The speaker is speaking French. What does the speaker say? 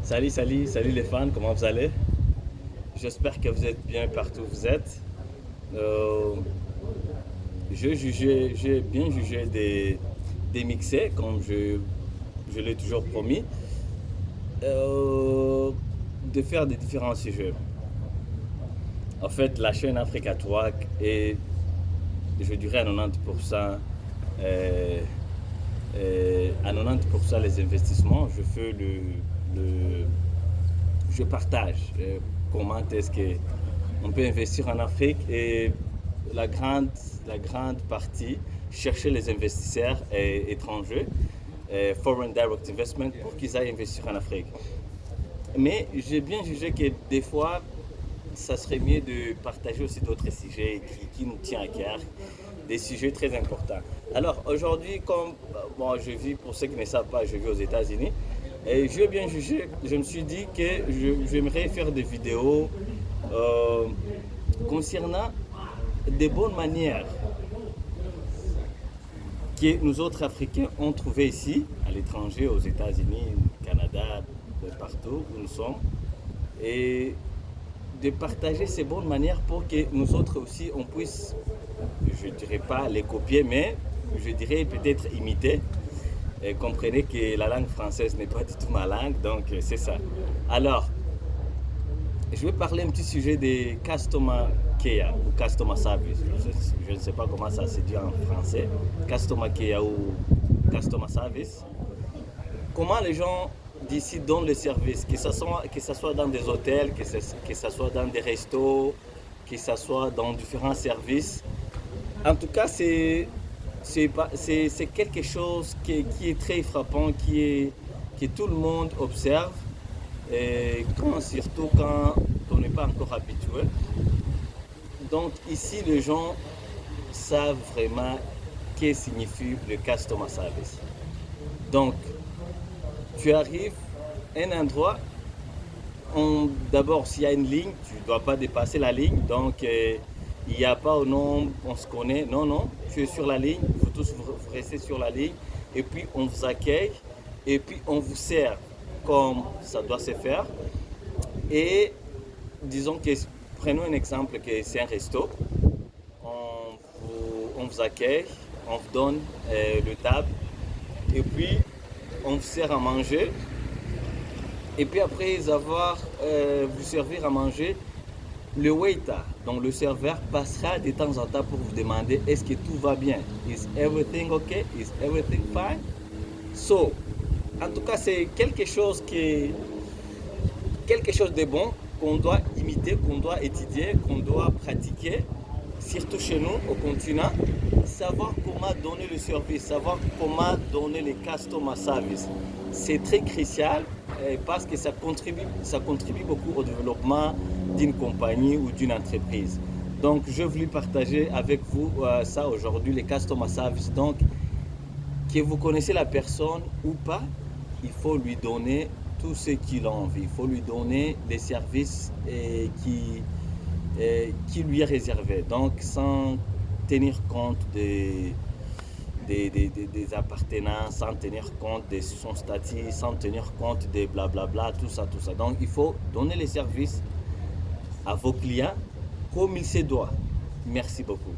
Salut les fans, comment vous allez? J'espère que vous êtes bien partout où vous êtes. Euh, j'ai bien jugé des mixés, comme je l'ai toujours promis, euh, de faire des différents sujets. En fait, la chaîne Africa Track est, je dirais, à 90%, euh, à 90% les investissements. Le, je partage comment est-ce que on peut investir en Afrique et la grande, la grande partie chercher les investisseurs étrangers, foreign direct investment, pour qu'ils aillent investir en Afrique. Mais j'ai bien jugé que des fois, ça serait mieux de partager aussi d'autres sujets qui nous tiennent à cœur, des sujets très importants. Alors aujourd'hui, comme bon, je vis, pour ceux qui ne savent pas, je vis aux États-Unis, et j'ai bien jugé, je me suis dit que j'aimerais faire des vidéos euh, concernant des bonnes manières que nous autres Africains ont trouvées ici, à l'étranger, aux États-Unis, au Canada, de partout où nous sommes, et de partager ces bonnes manières pour que nous autres aussi, on puisse, je ne dirais pas les copier, mais je dirais peut-être imiter. Et comprenez que la langue française n'est pas du tout ma langue, donc c'est ça. Alors, je vais parler un petit sujet de Customer Care ou Customer Service. Je ne sais pas comment ça se dit en français. Customer Care ou Customer Service. Comment les gens d'ici donnent le service, que ce soit dans des hôtels, que ce soit dans des restos, que ce soit dans différents services. En tout cas, c'est quelque chose qui est très frappant, que tout le monde observe, et surtout quand on n'est pas encore habitué. Donc ici, les gens savent vraiment ce que signifie le customer service. Donc, tu arrives à un endroit, d'abord s'il y a une ligne, tu ne dois pas dépasser la ligne, donc il n'y a pas au nom, on se connaît, non, non, tu es sur la ligne, vous tous vous restez sur la ligne, et puis on vous accueille, et puis on vous sert comme ça doit se faire, et disons que, prenons un exemple que c'est un resto, on vous accueille, on vous donne le table, et puis on vous sert à manger, et puis après avoir vous servir à manger, le waiter, donc le serveur, passera de temps en temps pour vous demander est-ce que tout va bien? Is everything okay? Is everything fine? So, en tout cas, c'est quelque chose de bon qu'on doit imiter, qu'on doit étudier, qu'on doit pratiquer, surtout chez nous, au continent, savoir comment donner le service, savoir comment donner le customer service. C'est très crucial parce que ça contribue beaucoup au développement d'une compagnie ou d'une entreprise. Donc, je voulais partager avec vous ça aujourd'hui, les customer service. Donc, que vous connaissez la personne ou pas, il faut lui donner tout ce qu'il a envie. Il faut lui donner les services qui lui est réservé. Donc, sans tenir compte des appartenances, sans tenir compte de son statut, sans tenir compte des blablabla, tout ça, tout ça. Donc, il faut donner les services à vos clients comme il se doit. Merci beaucoup.